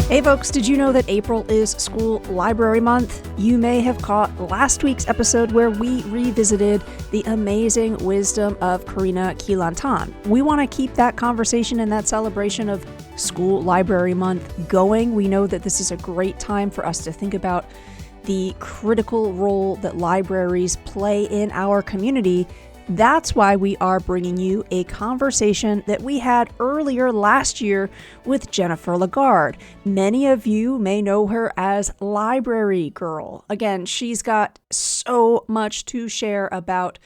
Hey folks, did you know that April is School Library Month? You may have caught last week's episode where we revisited the amazing wisdom of Karina Keelan-Tan. We want to keep that conversation and that celebration of School Library Month going. We know that this is a great time for us to think about the critical role that libraries play in our community. That's why we are bringing you a conversation that we had earlier last year with Jennifer LaGarde. Many of you may know her as Library Girl. Again, she's got so much to share about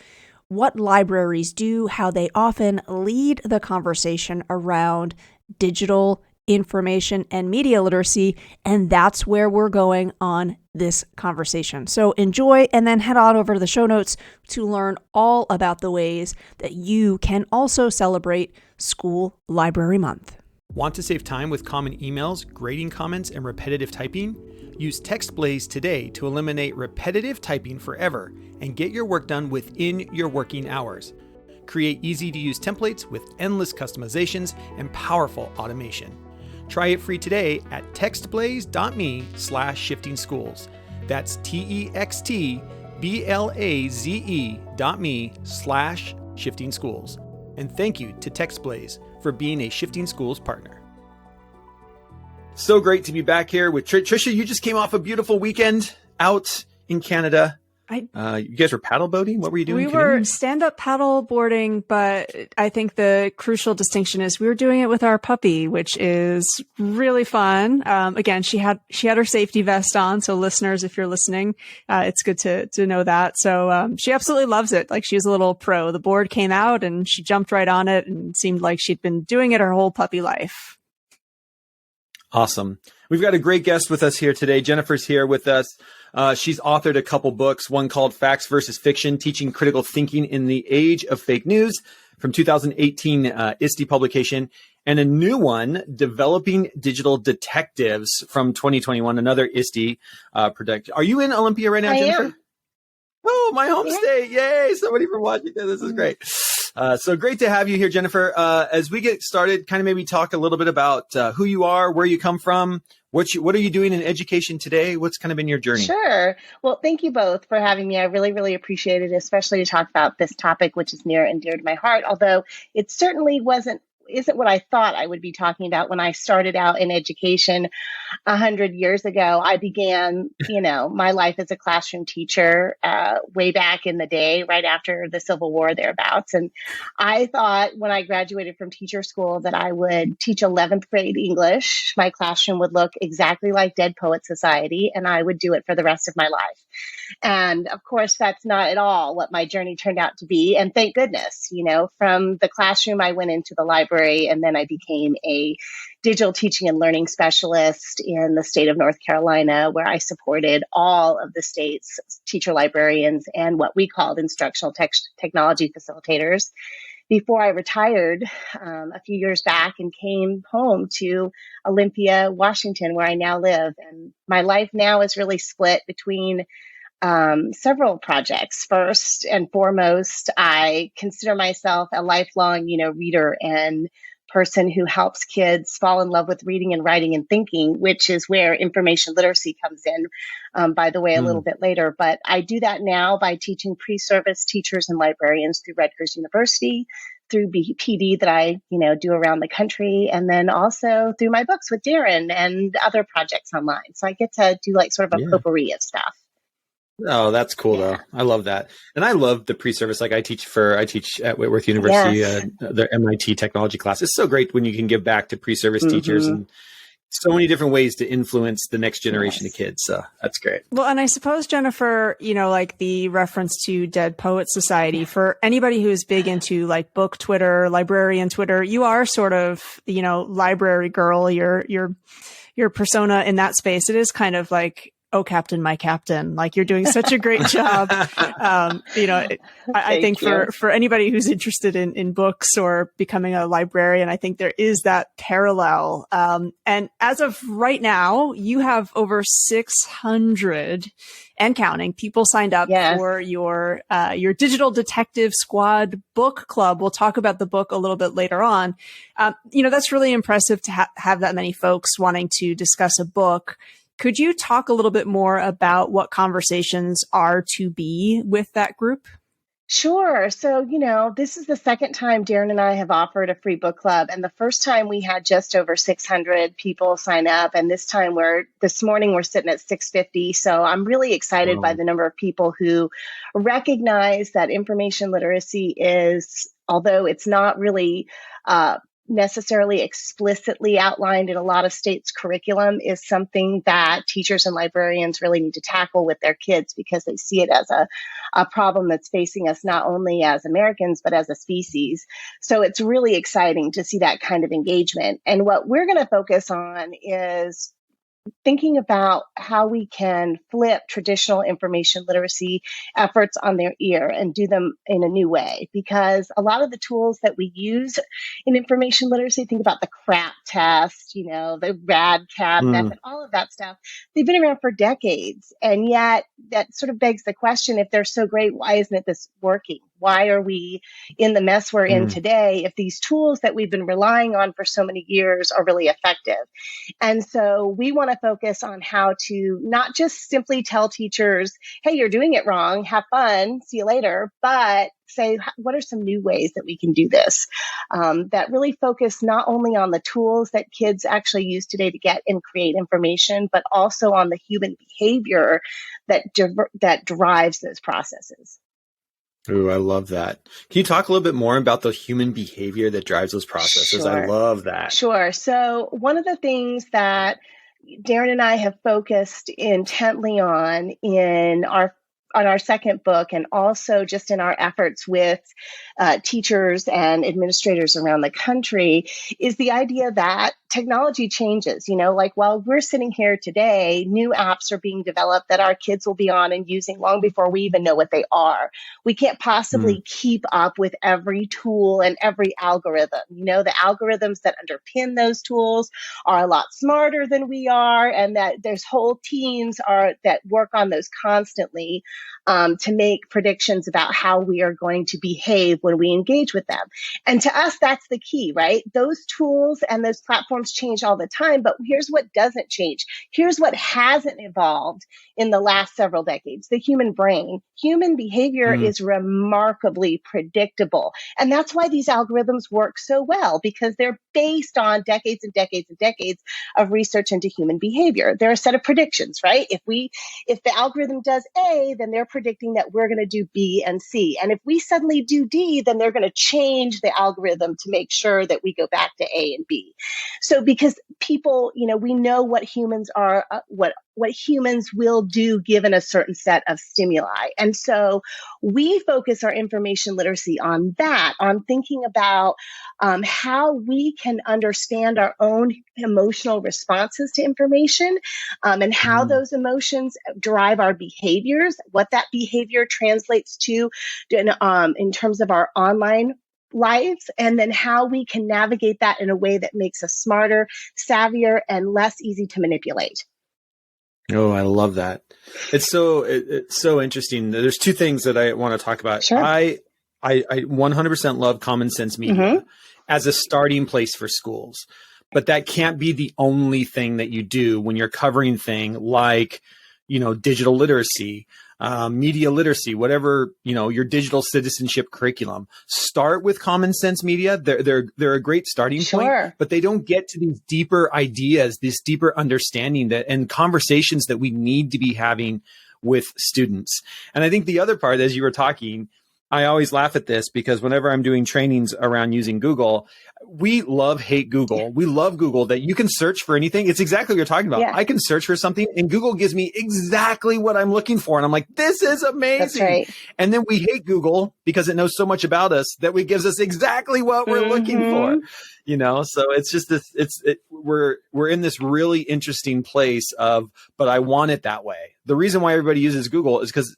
what libraries do, how they often lead the conversation around digital information and media literacy, and that's where we're going on this conversation. So enjoy and then head on over to the show notes to learn all about the ways that you can also celebrate School Library Month. Want to save time with common emails, grading comments, and repetitive typing? Use TextBlaze today to eliminate repetitive typing forever and get your work done within your working hours. Create easy-to-use templates with endless customizations and powerful automation. Try it free today at textblaze.me/shiftingschools. That's textblaze.me/shiftingschools. And thank you to TextBlaze for being a Shifting Schools partner. So great to be back here with Trisha. You just came off a beautiful weekend out in Canada. You guys were paddle boating? What were you doing? We were stand-up paddle boarding, but I think the crucial distinction is we were doing it with our puppy, which is really fun. Again, she had her safety vest on. So listeners, if you're listening, it's good to know that. So, she absolutely loves it. Like, she's a little pro. The board came out and she jumped right on it and seemed like she'd been doing it her whole puppy life. Awesome. We've got a great guest with us here today. Jennifer's here with us. She's authored a couple books, one called Facts versus Fiction, Teaching Critical Thinking in the Age of Fake News from 2018 ISTE publication, and a new one, Developing Digital Detectives from 2021, another ISTE production. Are you in Olympia right now, Jennifer? Am. Oh, my home state. Yay. Somebody from Washington. This is great. So great to have you here, Jennifer. As we get started, kind of maybe talk a little bit about who you are, where you come from, what are you doing in education today? What's kind of been your journey? Sure. Well, thank you both for having me. I really, really appreciate it, especially to talk about this topic, which is near and dear to my heart, although it certainly isn't what I thought I would be talking about when I started out in education 100 years ago. I began, my life as a classroom teacher way back in the day, right after the Civil War thereabouts. And I thought when I graduated from teacher school that I would teach 11th grade English. My classroom would look exactly like Dead Poets Society, and I would do it for the rest of my life. And of course, that's not at all what my journey turned out to be. And thank goodness, from the classroom, I went into the library, and then I became a digital teaching and learning specialist in the state of North Carolina, where I supported all of the state's teacher librarians and what we called instructional technology facilitators before I retired a few years back and came home to Olympia, Washington, where I now live. And my life now is really split between several projects. First and foremost, I consider myself a lifelong, reader and person who helps kids fall in love with reading and writing and thinking, which is where information literacy comes in, by the way, a little bit later. But I do that now by teaching pre-service teachers and librarians through Rutgers University, through PD that I, do around the country, and then also through my books with Darren and other projects online. So I get to do like sort of a potpourri of stuff. Oh, that's cool though. I love that. And I love the pre-service. Like I teach at Whitworth University, the MIT technology class. It's so great when you can give back to pre-service teachers and so many different ways to influence the next generation of kids. So that's great. Well, and I suppose, Jennifer, like the reference to Dead Poets Society, for anybody who is big into like book Twitter, librarian Twitter, you are sort of, library girl, your persona in that space. It is kind of like "Oh, Captain, my Captain." Like, you're doing such a great job. I think for anybody who's interested in books or becoming a librarian, I think there is that parallel. And as of right now, you have over 600 and counting people signed up for your Digital Detective Squad book club. We'll talk about the book a little bit later on. That's really impressive to have that many folks wanting to discuss a book. Could you talk a little bit more about what conversations are to be with that group? Sure. So, this is the second time Darren and I have offered a free book club. And the first time we had just over 600 people sign up. And this morning we're sitting at 650. So I'm really excited by the number of people who recognize that information literacy is, although it's not really necessarily explicitly outlined in a lot of states' curriculum, is something that teachers and librarians really need to tackle with their kids, because they see it as a problem that's facing us not only as Americans, but as a species. So it's really exciting to see that kind of engagement. And what we're going to focus on is thinking about how we can flip traditional information literacy efforts on their ear and do them in a new way. Because a lot of the tools that we use in information literacy, think about the CRAP test, the RADCAP method, all of that stuff, they've been around for decades. And yet that sort of begs the question, if they're so great, why isn't this working? Why are we in the mess we're in today if these tools that we've been relying on for so many years are really effective? And so we want to focus on how to not just simply tell teachers, hey, you're doing it wrong, have fun, see you later, but say, what are some new ways that we can do this? That really focus not only on the tools that kids actually use today to get and create information, but also on the human behavior that drives those processes. Ooh, I love that. Can you talk a little bit more about the human behavior that drives those processes? Sure. I love that. Sure. So one of the things that Darren and I have focused intently on in our second book, and also just in our efforts with teachers and administrators around the country, is the idea that technology changes. Like while we're sitting here today, new apps are being developed that our kids will be on and using long before we even know what they are. We can't possibly keep up with every tool and every algorithm. The algorithms that underpin those tools are a lot smarter than we are, and that there's whole teams that work on those constantly to make predictions about how we are going to behave when we engage with them. And to us, that's the key, right? Those tools and those platforms change all the time, but here's what doesn't change. Here's what hasn't evolved in the last several decades: the human brain. Human behavior is remarkably predictable. And that's why these algorithms work so well, because they're based on decades and decades and decades of research into human behavior. They're a set of predictions, right? If the algorithm does A, then they're predicting that we're going to do B and C. And if we suddenly do D, then they're going to change the algorithm to make sure that we go back to A and B. So because people, we know what humans are, what humans will do given a certain set of stimuli. And so we focus our information literacy on that, on thinking about how we can understand our own emotional responses to information, and how those emotions drive our behaviors, what that behavior translates to in terms of our online lives, and then how we can navigate that in a way that makes us smarter, savvier, and less easy to manipulate. Oh, I love that. It's so interesting. There's two things that I want to talk about. Sure. I 100% love common sense media as a starting place for schools, but that can't be the only thing that you do when you're covering thing like, digital literacy, media literacy, whatever, your digital citizenship curriculum. Start with common sense media. They're a great starting point, but they don't get to these deeper ideas, this deeper understanding and conversations that we need to be having with students. And I think the other part, as you were talking, I always laugh at this because whenever I'm doing trainings around using Google, we hate Google. We love Google, that you can search for anything. It's exactly what you're talking about. Yeah. I can search for something and Google gives me exactly what I'm looking for. And I'm like, this is amazing. That's right. And then we hate Google because it knows so much about us that it gives us exactly what we're looking for. So it's just this, we're in this really interesting place of, but I want it that way. The reason why everybody uses Google is because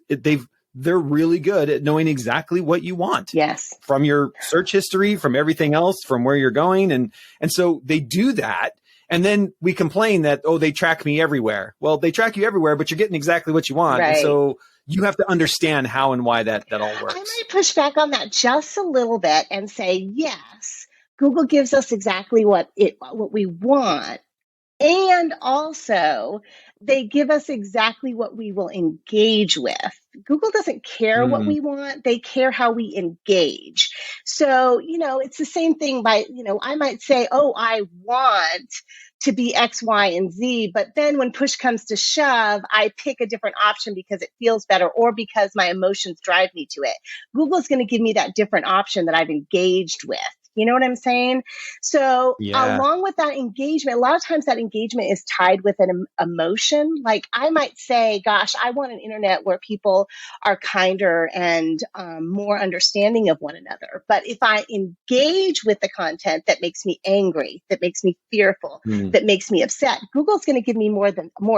they're really good at knowing exactly what you want. Yes. From your search history, from everything else, from where you're going. And so they do that. And then we complain that, oh, they track me everywhere. Well, they track you everywhere, but you're getting exactly what you want. Right. And so you have to understand how and why that all works. I might push back on that just a little bit and say, yes, Google gives us exactly what we want. And also, they give us exactly what we will engage with. Google doesn't care what we want. They care how we engage. So, it's the same thing I might say, oh, I want to be X, Y, and Z. But then when push comes to shove, I pick a different option because it feels better or because my emotions drive me to it. Google's going to give me that different option that I've engaged with. You know what I'm saying? So along with that engagement, a lot of times that engagement is tied with an emotion. Like I might say, gosh, I want an internet where people are kinder and more understanding of one another. But if I engage with the content that makes me angry, that makes me fearful, that makes me upset, Google's going to give me more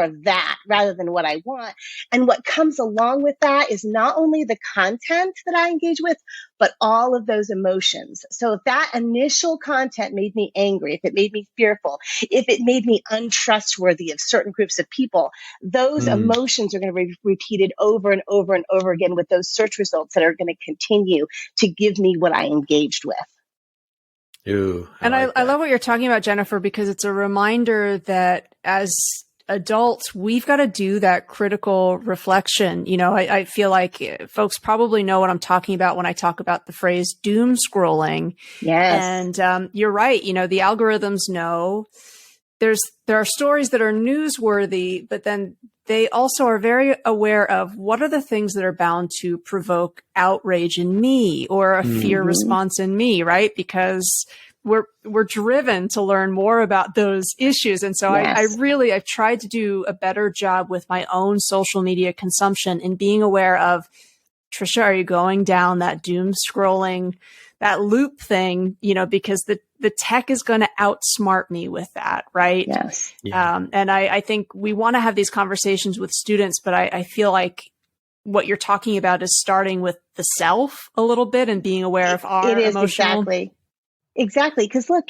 of that rather than what I want. And what comes along with that is not only the content that I engage with, but all of those emotions. So if that initial content made me angry, if it made me fearful, if it made me untrustworthy of certain groups of people, those emotions are going to be repeated over and over and over again with those search results that are going to continue to give me what I engaged with. Ooh, I love what you're talking about, Jennifer, because it's a reminder that as adults, we've got to do that critical reflection. I feel like folks probably know what I'm talking about when I talk about the phrase doom scrolling. Yes. And you're right. The algorithms know there are stories that are newsworthy, but then they also are very aware of what are the things that are bound to provoke outrage in me or a fear response in me, right? Because we're driven to learn more about those issues. And so Yes. I've tried to do a better job with my own social media consumption and being aware of, Trisha, are you going down that doom scrolling, that loop thing, because the tech is going to outsmart me with that. Right. Yes. Yeah. And I think we want to have these conversations with students, but I feel like what you're talking about is starting with the self a little bit and being aware of our emotional. Exactly. Because look,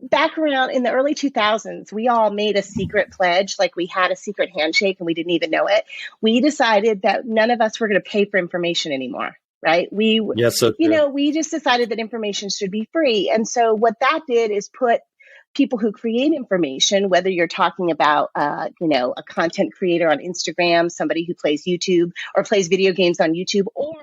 back around in the early 2000s, we all made a secret pledge, like we had a secret handshake and we didn't even know it. We decided that none of us were going to pay for information anymore, right? We just decided that information should be free. And so what that did is put people who create information, whether you're talking about, a content creator on Instagram, somebody who plays YouTube or plays video games on YouTube, or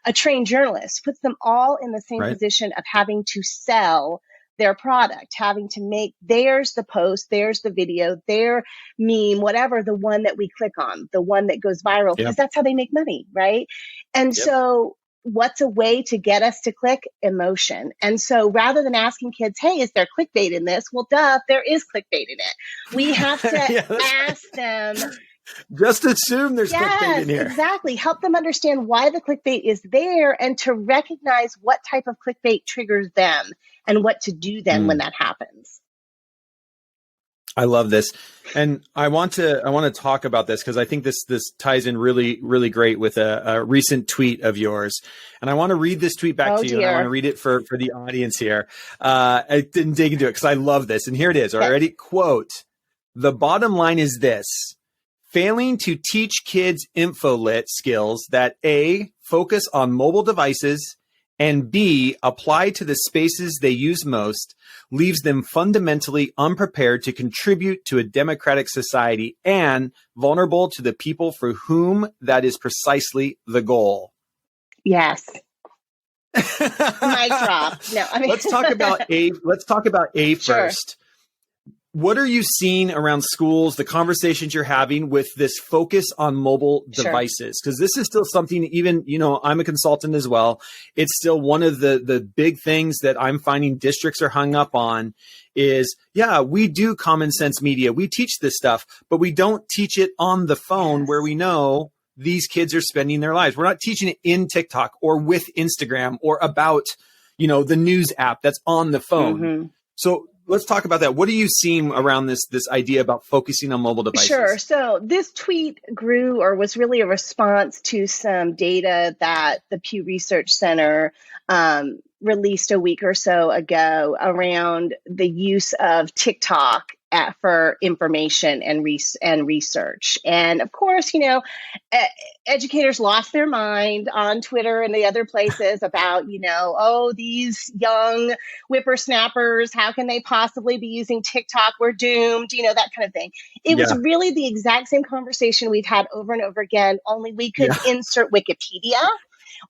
a trained journalist, puts them all in the same position of having to sell their product, having to make there's the post, there's the video, their meme, whatever, the one that we click on, the one that goes viral, because that's how they make money, right? And so what's a way to get us to click? Emotion. And so rather than asking kids, hey, is there clickbait in this? Well, duh, there is clickbait in it. We have to ask them. Just assume there's clickbait in here. Exactly. Help them understand why the clickbait is there and to recognize what type of clickbait triggers them and what to do then when that happens. I love this. And I want to talk about this because I think this ties in really, really great with a recent tweet of yours. And I want to read this tweet back to you. And I want to read it for the audience here. I didn't dig into it because I love this. And here it is. Already, quote, the bottom line is this: failing to teach kids infolit skills that A, focus on mobile devices, and B, apply to the spaces they use most, leaves them fundamentally unprepared to contribute to a democratic society and vulnerable to the people for whom that is precisely the goal. Yes. Mic drop. No, I mean, let's talk about A first. What are you seeing around schools, the conversations you're having with this focus on mobile devices? Because this is still something, even, I'm a consultant as well. It's still one of the big things that I'm finding districts are hung up on is, we do common sense media. We teach this stuff, but we don't teach it on the phone where we know these kids are spending their lives. We're not teaching it in TikTok or with Instagram or about, the news app that's on the phone. So let's talk about that. What are you seeing around this idea about focusing on mobile devices? Sure. So this tweet grew or was really a response to some data that the Pew Research Center released a week or so ago around the use of TikTok for information and research. And of course, educators lost their mind on Twitter and the other places about, oh, these young whippersnappers, how can they possibly be using TikTok? We're doomed, that kind of thing. It was really the exact same conversation we've had over and over again, only we could insert Wikipedia,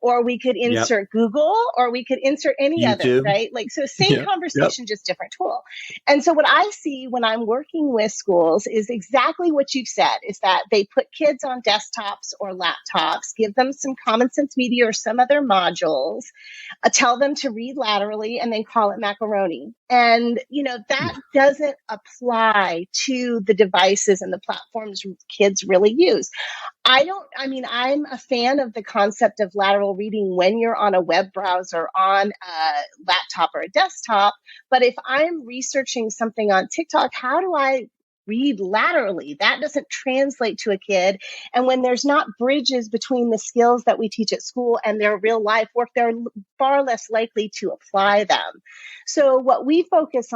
or we could insert Google, or we could insert any YouTube. other, right? So same conversation, just different tool. And so what I see when I'm working with schools is exactly what you've said, is that they put kids on desktops or laptops, give them some common sense media or some other modules, tell them to read laterally, and then call it macaroni. And, that doesn't apply to the devices and the platforms kids really use. I'm a fan of the concept of lateral reading when you're on a web browser, on a laptop or a desktop. But if I'm researching something on TikTok, how do I read laterally? That doesn't translate to a kid. And when there's not bridges between the skills that we teach at school and their real life work, they're far less likely to apply them. So what I focus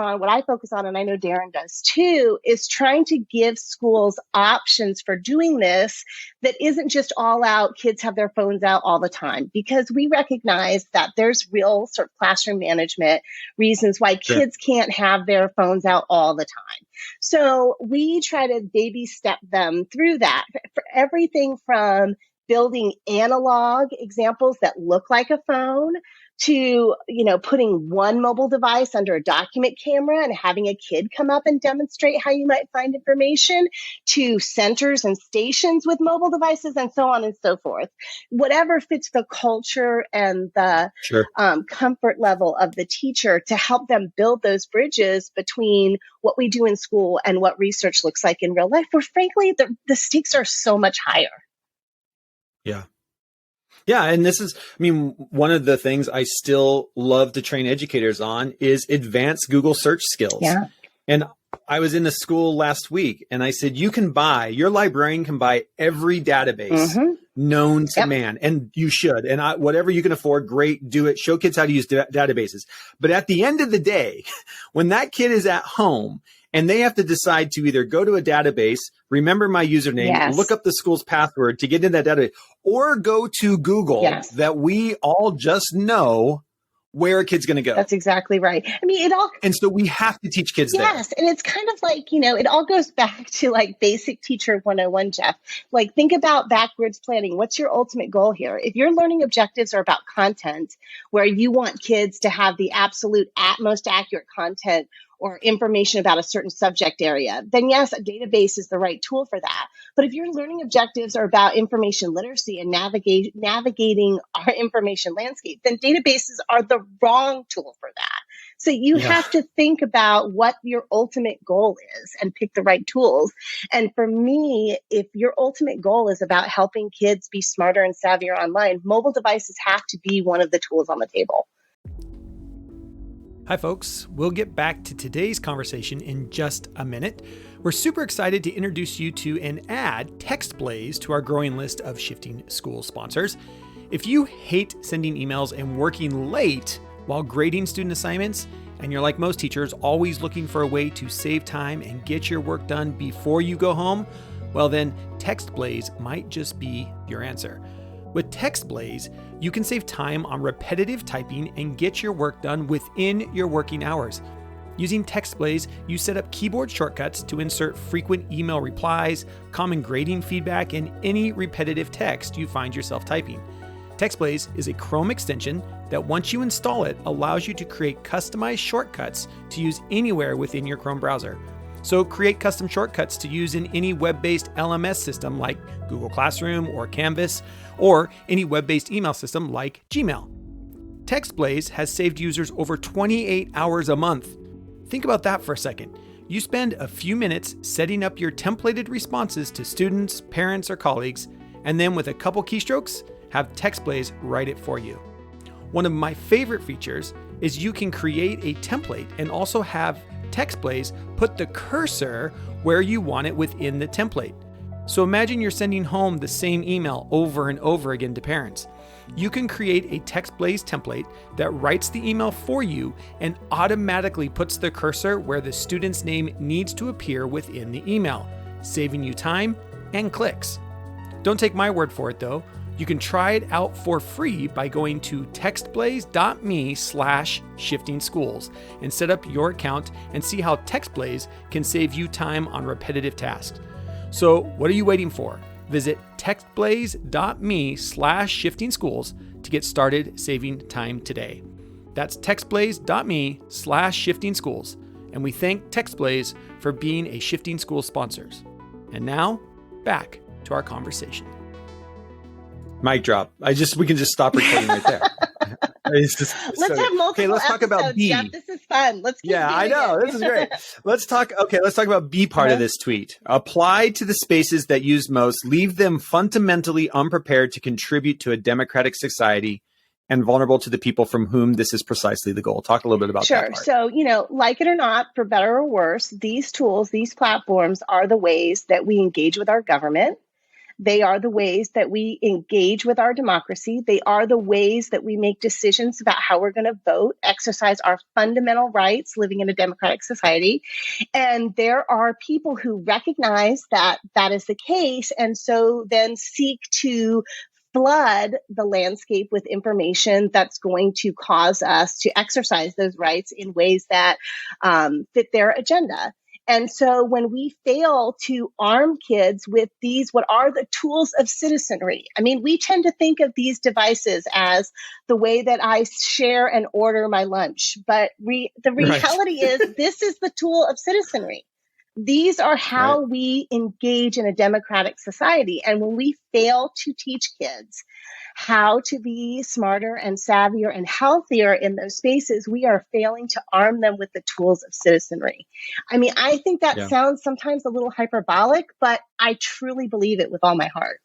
on, and I know Darren does too, is trying to give schools options for doing this that isn't just all out, kids have their phones out all the time, because we recognize that there's real sort of classroom management reasons why kids can't have their phones out all the time. So we try to baby step them through that, for everything from building analog examples that look like a phone to, putting one mobile device under a document camera and having a kid come up and demonstrate how you might find information, to centers and stations with mobile devices, and so on and so forth. Whatever fits the culture and the comfort level of the teacher, to help them build those bridges between what we do in school and what research looks like in real life, where frankly, the stakes are so much higher. Yeah. Yeah. And this is, one of the things I still love to train educators on is advanced Google search skills. Yeah. And I was in a school last week and I said, your librarian can buy every database known to man, and you should. And whatever you can afford, great, do it. Show kids how to use databases. But at the end of the day, when that kid is at home and they have to decide to either go to a database, remember my username, look up the school's password to get into that database, or go to Google, that we all just know where a kid's going to go. That's exactly right. And so we have to teach kids that. Yes. And it's kind of like, it all goes back to like basic teacher 101, Jeff. Like, think about backwards planning. What's your ultimate goal here? If your learning objectives are about content, where you want kids to have the absolute most accurate content or information about a certain subject area, then yes, a database is the right tool for that. But if your learning objectives are about information literacy and navigating our information landscape, then databases are the wrong tool for that. So you have to think about what your ultimate goal is and pick the right tools. And for me, if your ultimate goal is about helping kids be smarter and savvier online, mobile devices have to be one of the tools on the table. Hi, folks. We'll get back to today's conversation in just a minute. We're super excited to introduce you to and add TextBlaze to our growing list of Shifting School sponsors. If you hate sending emails and working late while grading student assignments, and you're like most teachers, always looking for a way to save time and get your work done before you go home, well then, TextBlaze might just be your answer. With TextBlaze, you can save time on repetitive typing and get your work done within your working hours. Using TextBlaze, you set up keyboard shortcuts to insert frequent email replies, common grading feedback, and any repetitive text you find yourself typing. TextBlaze is a Chrome extension that once you install it, allows you to create customized shortcuts to use anywhere within your Chrome browser. So create custom shortcuts to use in any web-based LMS system like Google Classroom or Canvas, or any web-based email system like Gmail. TextBlaze has saved users over 28 hours a month. Think about that for a second. You spend a few minutes setting up your templated responses to students, parents, or colleagues, and then with a couple keystrokes, have TextBlaze write it for you. One of my favorite features is you can create a template and also have text plays, put the cursor where you want it within the template. So imagine you're sending home the same email over and over again to parents. You can create a text blaze template that writes the email for you and automatically puts the cursor where the student's name needs to appear within the email, saving you time and clicks. Don't take my word for it though. You can try it out for free by going to textblaze.me/shiftingschools and set up your account and see how TextBlaze can save you time on repetitive tasks. So what are you waiting for? Visit textblaze.me/shiftingschools to get started saving time today. That's textblaze.me/shiftingschools. And we thank TextBlaze for being a Shifting Schools sponsors. And now back to our conversation. Mic drop. We can just stop recording right there. Let's have multiple okay, let's talk about B. Jeff, this is fun. Let's keep Yeah, I know. This is great. Let's talk about B part of this tweet. Apply to the spaces that use most, leave them fundamentally unprepared to contribute to a democratic society and vulnerable to the people from whom this is precisely the goal. Talk a little bit about that part. So, like it or not, for better or worse, these tools, these platforms are the ways that we engage with our government. They are the ways that we engage with our democracy. They are the ways that we make decisions about how we're going to vote, exercise our fundamental rights living in a democratic society. And there are people who recognize that that is the case and so then seek to flood the landscape with information that's going to cause us to exercise those rights in ways that fit their agenda. And so when we fail to arm kids with these, what are the tools of citizenry? I mean, we tend to think of these devices as the way that I share and order my lunch. But the reality is this is the tool of citizenry. These are how we engage in a democratic society. And when we fail to teach kids how to be smarter and savvier and healthier in those spaces, we are failing to arm them with the tools of citizenry. I mean, I think that sounds sometimes a little hyperbolic, but I truly believe it with all my heart.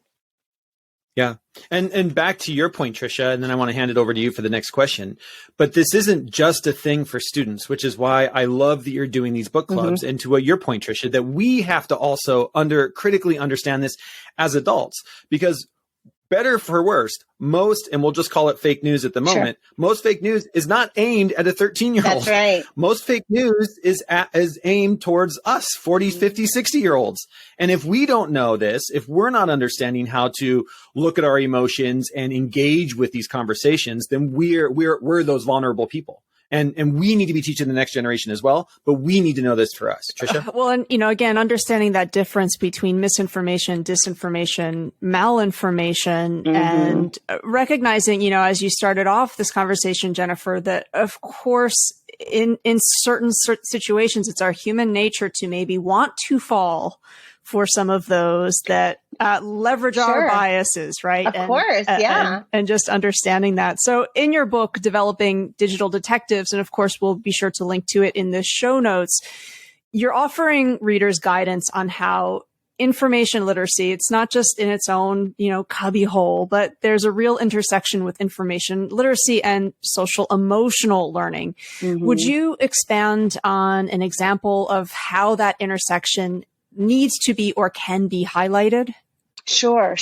Yeah. And back to your point, Tricia, and then I want to hand it over to you for the next question. But this isn't just a thing for students, which is why I love that you're doing these book clubs. And to what your point, Tricia, that we have to also critically understand this as adults, because better for worse, most, and we'll just call it fake news at the moment, most fake news is not aimed at a 13-year-old. That's right. Most fake news is aimed towards us, 40, 50, 60-year-olds. And if we don't know this, if we're not understanding how to look at our emotions and engage with these conversations, then we're those vulnerable people. And we need to be teaching the next generation as well, but we need to know this for us. Tricia? Well, and, again, understanding that difference between misinformation, disinformation, malinformation, and recognizing, as you started off this conversation, Jennifer, that of course, in certain situations, it's our human nature to maybe want to fall for some of those that leverage our biases, right? Of course, yeah. And just understanding that. So in your book, Developing Digital Detectives, and of course, we'll be sure to link to it in the show notes, you're offering readers guidance on how information literacy, it's not just in its own, cubby hole, but there's a real intersection with information literacy and social emotional learning. Would you expand on an example of how that intersection needs to be or can be highlighted? Sure.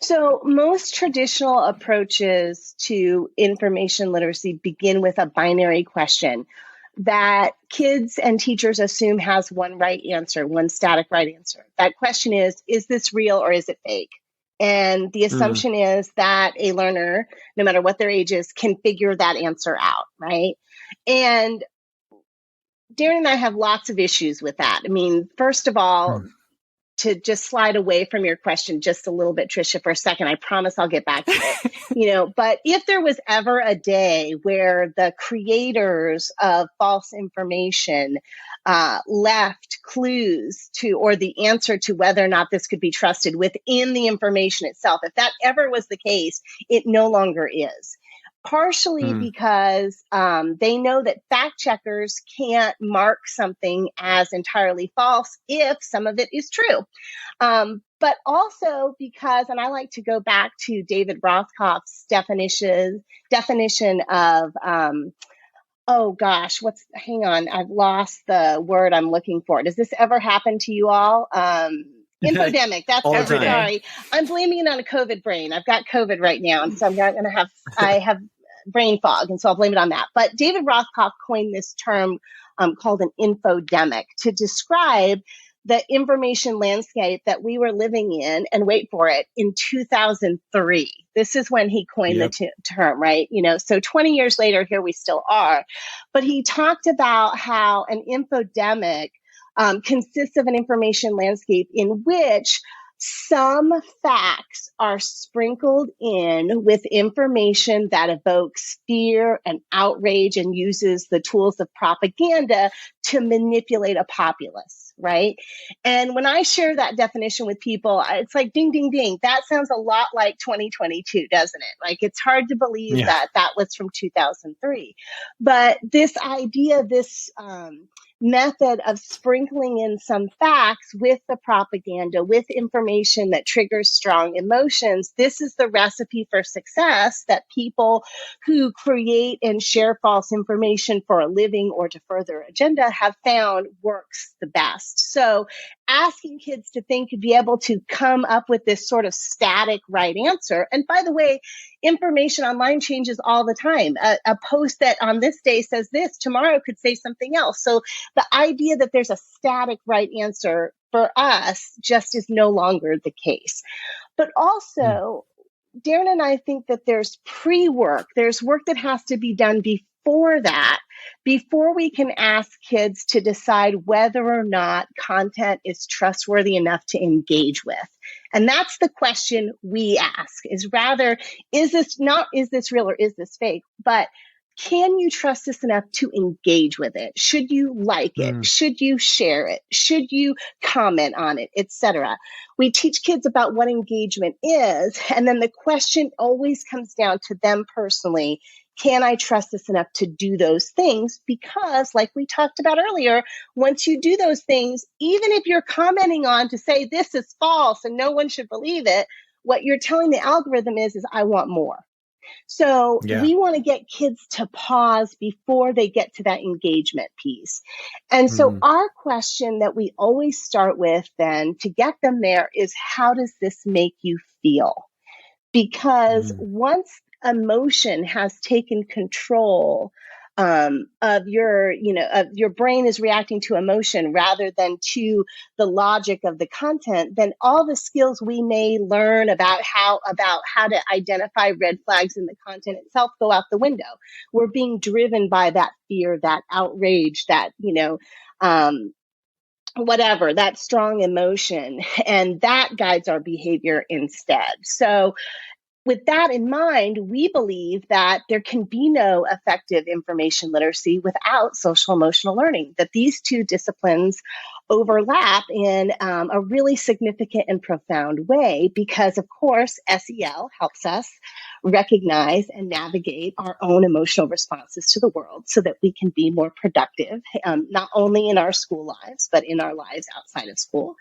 So most traditional approaches to information literacy begin with a binary question that kids and teachers assume has one right answer, one static right answer. That question is this real or is it fake? And the assumption is that a learner, no matter what their age is, can figure that answer out, right? And Darren and I have lots of issues with that. I mean, first of all, to just slide away from your question just a little bit, Tricia, for a second, I promise I'll get back to it. But if there was ever a day where the creators of false information left clues to, or the answer to whether or not this could be trusted within the information itself, if that ever was the case, it no longer is. Partially because they know that fact checkers can't mark something as entirely false if some of it is true. But also because, and I like to go back to David Rothkopf's definition of oh gosh, hang on, I've lost the word I'm looking for. Does this ever happen to you all? Infodemic. That's All the Every time. day. sorry. I'm blaming it on a COVID brain. I've got COVID right now. And so I have brain fog. And so I'll blame it on that. But David Rothkopf coined this term called an infodemic to describe the information landscape that we were living in, and wait for it, in 2003. This is when he coined the term, right? So 20 years later, here we still are. But he talked about how an infodemic consists of an information landscape in which some facts are sprinkled in with information that evokes fear and outrage and uses the tools of propaganda to manipulate a populace, right? And when I share that definition with people, it's like, ding, ding, ding. That sounds a lot like 2022, doesn't it? Like, it's hard to believe that was from 2003. But this idea, this method of sprinkling in some facts with the propaganda, with information that triggers strong emotions, this is the recipe for success that people who create and share false information for a living or to further agenda have found works the best. So asking kids to think, to be able to come up with this sort of static right answer. And by the way, information online changes all the time. A post that on this day says this, tomorrow could say something else. So the idea that there's a static right answer for us just is no longer the case. But also, Darren and I think that there's pre-work. There's work that has to be done before that, before we can ask kids to decide whether or not content is trustworthy enough to engage with. And that's the question we ask, is rather, is this real or is this fake? But can you trust this enough to engage with it? Should you like it? Should you share it? Should you comment on it, etc.? We teach kids about what engagement is, and then the question always comes down to them personally. Can I trust this enough to do those things? Because, like we talked about earlier, once you do those things, even if you're commenting on to say this is false and no one should believe it, what you're telling the algorithm is I want more. So we want to get kids to pause before they get to that engagement piece. And so our question that we always start with then to get them there is, how does this make you feel? Because once emotion has taken control of your brain is reacting to emotion rather than to the logic of the content, then all the skills we may learn about how to identify red flags in the content itself go out the window. We're being driven by that fear, that outrage, that, whatever, that strong emotion, and that guides our behavior instead. So with that in mind, we believe that there can be no effective information literacy without social emotional learning, that these two disciplines overlap in a really significant and profound way because, of course, SEL helps us recognize and navigate our own emotional responses to the world so that we can be more productive, not only in our school lives, but in our lives outside of school.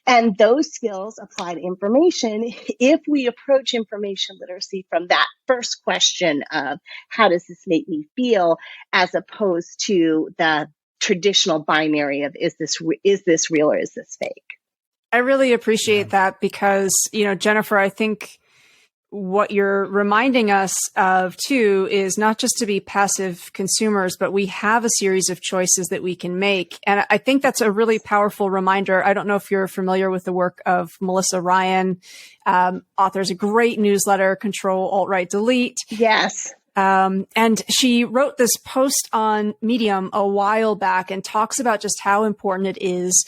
And those skills apply to information if we approach information literacy from that first question of, how does this make me feel, as opposed to the traditional binary of, is this real or is this fake? I really appreciate that because, Jennifer, I think what you're reminding us of too is not just to be passive consumers, but we have a series of choices that we can make. And I think that's a really powerful reminder. I don't know if you're familiar with the work of Melissa Ryan, authors a great newsletter, Control, Alt, Right, Delete. Yes. And she wrote this post on Medium a while back and talks about just how important it is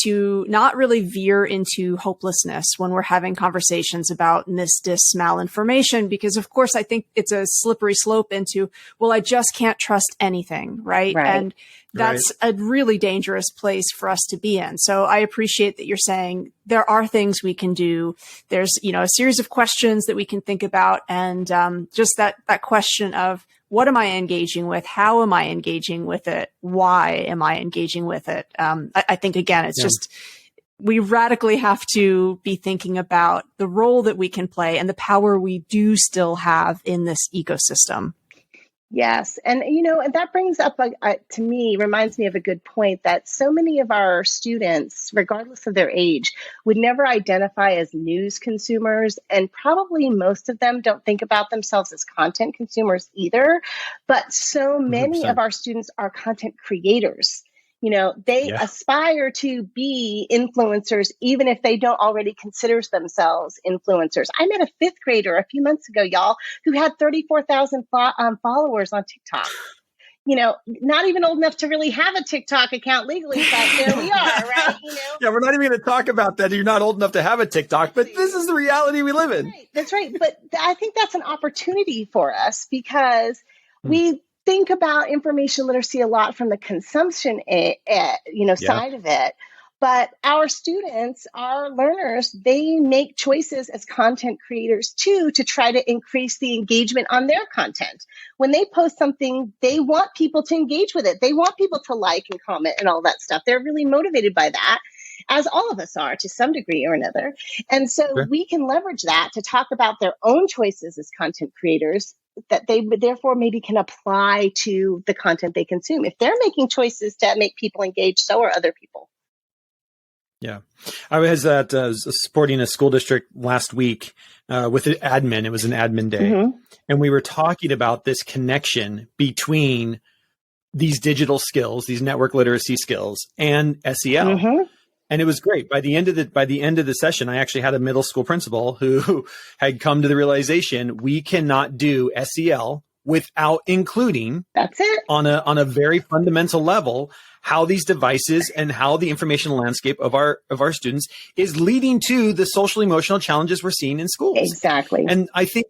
to not really veer into hopelessness when we're having conversations about malinformation, because of course I think it's a slippery slope into, well, I just can't trust anything. Right. And that's a really dangerous place for us to be in. So I appreciate that you're saying there are things we can do. There's, a series of questions that we can think about. And, just that question of, what am I engaging with? How am I engaging with it? Why am I engaging with it? I think, again, it's just, we radically have to be thinking about the role that we can play and the power we do still have in this ecosystem. Yes. And, and that brings up, to me, reminds me of a good point that so many of our students, regardless of their age, would never identify as news consumers. And probably most of them don't think about themselves as content consumers either. But so many of 100%. our students are content creators. They Yeah. aspire to be influencers, even if they don't already consider themselves influencers. I met a fifth grader a few months ago, y'all, who had 34,000 followers on TikTok. Not even old enough to really have a TikTok account legally, but there we are, right? Yeah, we're not even going to talk about that. You're not old enough to have a TikTok, but this is the reality we live in. That's right. But I think that's an opportunity for us because Hmm. we think about information literacy a lot from the consumption, side of it. But our students, our learners, they make choices as content creators too to try to increase the engagement on their content. When they post something, they want people to engage with it. They want people to like and comment and all that stuff. They're really motivated by that, as all of us are to some degree or another. And so Sure. we can leverage that to talk about their own choices as content creators that they therefore maybe can apply to the content they consume. If they're making choices to make people engage, so are other people. Yeah. I was supporting a school district last week with an admin. It was an admin day. Mm-hmm. And we were talking about this connection between these digital skills, these network literacy skills, and SEL. Mm-hmm. And it was great. By the end of the session, I actually had a middle school principal who had come to the realization we cannot do SEL without including That's it on a very fundamental level how these devices and how the information landscape of our students is leading to the social emotional challenges we're seeing in schools. Exactly. And I think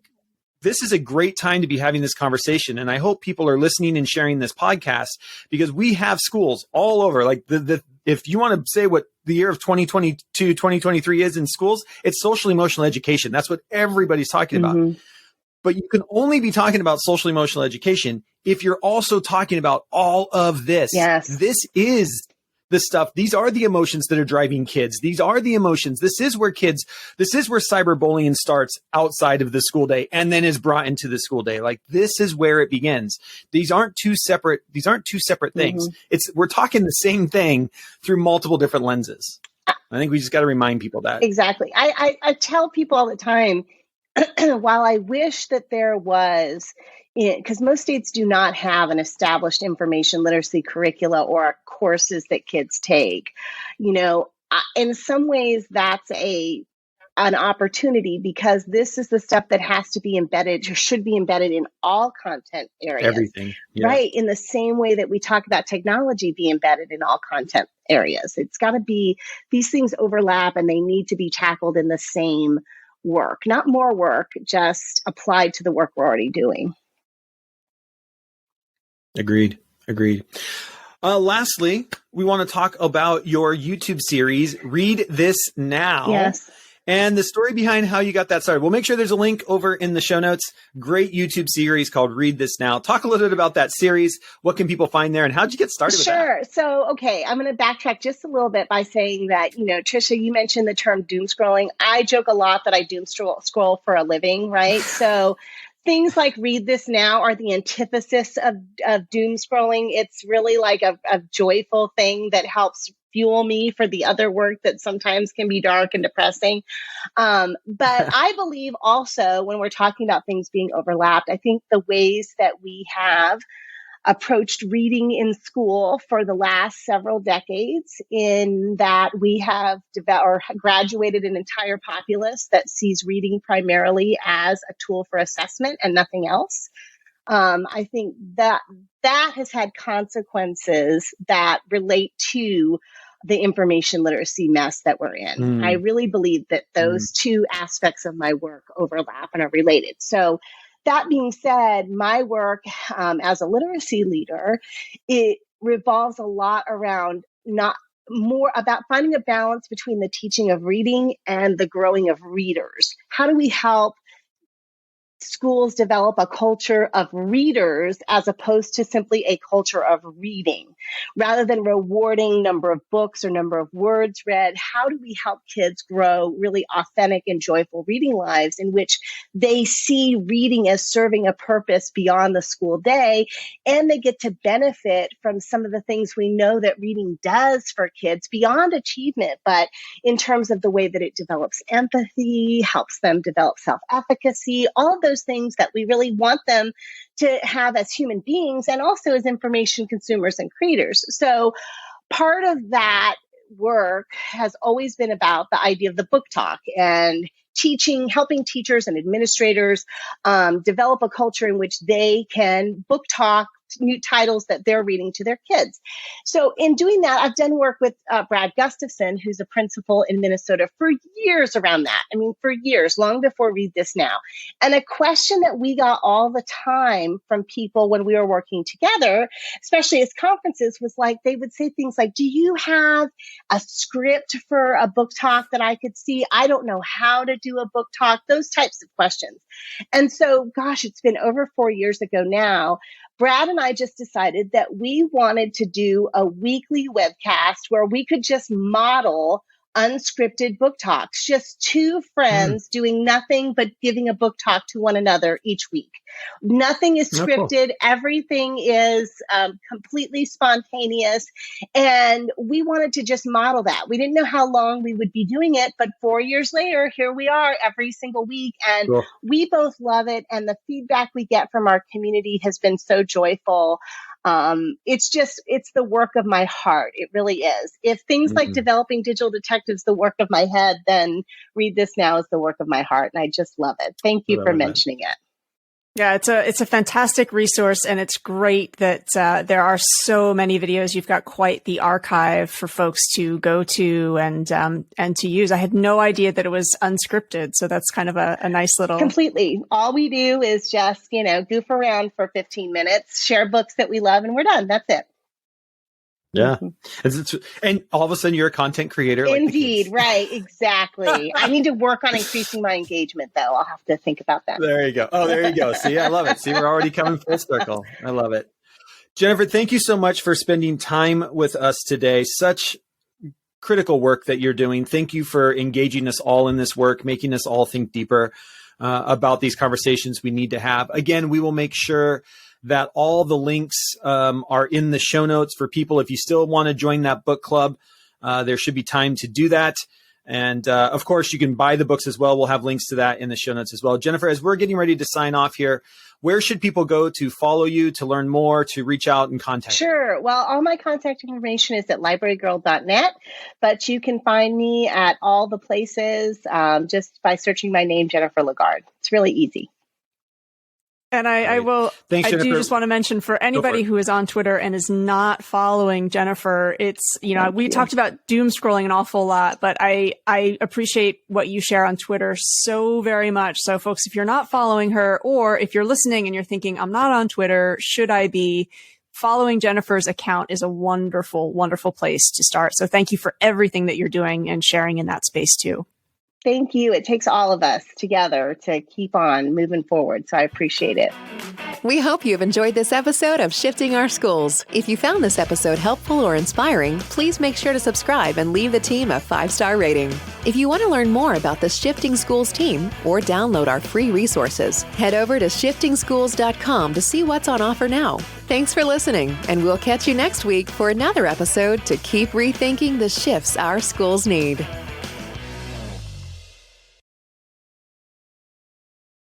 this is a great time to be having this conversation. And I hope people are listening and sharing this podcast because we have schools all over. Like if you want to say what the year of 2022, 2023 is in schools, it's social emotional education. That's what everybody's talking about. Mm-hmm. But you can only be talking about social emotional education if you're also talking about all of this. Yes. This is the stuff. These are the emotions that are driving kids. These are the emotions. This is where cyberbullying starts outside of the school day and then is brought into the school day. Like this is where it begins. These aren't two separate things. Mm-hmm. We're talking the same thing through multiple different lenses. I think we just got to remind people that. Exactly. I tell people all the time, while I wish that there was, because most states do not have an established information literacy curricula or courses that kids take, in some ways that's an opportunity because this is the stuff that has to be embedded or should be embedded in all content areas. Everything. Yeah. Right. In the same way that we talk about technology be embedded in all content areas. It's got to be, these things overlap and they need to be tackled in the same work, not more work, just applied to the work we're already doing. Agreed. Lastly, we want to talk about your YouTube series, Read This Now. Yes. And the story behind how you got that started. We'll make sure there's a link over in the show notes. Great YouTube series called Read This Now. Talk a little bit about that series. What can people find there and how'd you get started with that? Sure. So, okay, I'm going to backtrack just a little bit by saying that, Tricia, you mentioned the term doom scrolling. I joke a lot that I doom scroll for a living, right? So things like Read This Now are the antithesis of doom scrolling. It's really like a joyful thing that helps fuel me for the other work that sometimes can be dark and depressing. But I believe also when we're talking about things being overlapped, I think the ways that we have approached reading in school for the last several decades, in that we have graduated an entire populace that sees reading primarily as a tool for assessment and nothing else. I think that has had consequences that relate to the information literacy mess that we're in. I really believe that those two aspects of my work overlap and are related. So that being said, my work as a literacy leader, it revolves a lot around more about finding a balance between the teaching of reading and the growing of readers. How do we help schools develop a culture of readers as opposed to simply a culture of reading. Rather than rewarding number of books or number of words read, how do we help kids grow really authentic and joyful reading lives in which they see reading as serving a purpose beyond the school day, and they get to benefit from some of the things we know that reading does for kids beyond achievement, but in terms of the way that it develops empathy, helps them develop self-efficacy, all of those things that we really want them to have as human beings and also as information consumers and creators. So part of that work has always been about the idea of the book talk and helping teachers and administrators develop a culture in which they can book talk new titles that they're reading to their kids. So in doing that, I've done work with Brad Gustafson, who's a principal in Minnesota, for years around that. I mean, for years, long before Read This Now. And a question that we got all the time from people when we were working together, especially as conferences, was like, they would say things like, do you have a script for a book talk that I could see? I don't know how to do a book talk, those types of questions. And so, gosh, it's been over 4 years ago now. Brad and I just decided that we wanted to do a weekly webcast where we could just model unscripted book talks, just two friends doing nothing but giving a book talk to one another each week. Nothing is scripted. Cool. Everything is completely spontaneous. And we wanted to just model that. We didn't know how long we would be doing it, but 4 years later, here we are every single week. And we both love it. And the feedback we get from our community has been so joyful. It's the work of my heart. It really is. If things like developing digital detectives, the work of my head, then Read This Now is the work of my heart. And I just love it. Thank you for mentioning it. Yeah, it's a fantastic resource, and it's great that there are so many videos. You've got quite the archive for folks to go to and to use. I had no idea that it was unscripted, so that's kind of a nice little. Completely. All we do is just goof around for 15 minutes, share books that we love, and we're done. That's it. Yeah. And all of a sudden you're a content creator. Indeed. Like right. Exactly. I need to work on increasing my engagement, though. I'll have to think about that. There you go. Oh, there you go. See, I love it. See, we're already coming full circle. I love it. Jennifer, thank you so much for spending time with us today. Such critical work that you're doing. Thank you for engaging us all in this work, making us all think deeper about these conversations we need to have. Again, we will make sure that all the links are in the show notes for people. If you still want to join that book club, there should be time to do that. And of course, you can buy the books as well. We'll have links to that in the show notes as well. Jennifer, as we're getting ready to sign off here, where should people go to follow you, to learn more, to reach out and contact you? Sure. Well, all my contact information is at librarygirl.net, but you can find me at all the places just by searching my name, Jennifer LaGarde. It's really easy. And I will, Thanks, I Jennifer. do just want to mention for anybody who is on Twitter and is not following Jennifer, it's, we talked about doom scrolling an awful lot, but I appreciate what you share on Twitter so very much. So folks, if you're not following her, or if you're listening and you're thinking, I'm not on Twitter, should I be? Following Jennifer's account is a wonderful, wonderful place to start. So thank you for everything that you're doing and sharing in that space too. Thank you. It takes all of us together to keep on moving forward. So I appreciate it. We hope you've enjoyed this episode of Shifting Our Schools. If you found this episode helpful or inspiring, please make sure to subscribe and leave the team a 5-star rating. If you want to learn more about the Shifting Schools team or download our free resources, head over to shiftingschools.com to see what's on offer now. Thanks for listening, and we'll catch you next week for another episode to keep rethinking the shifts our schools need.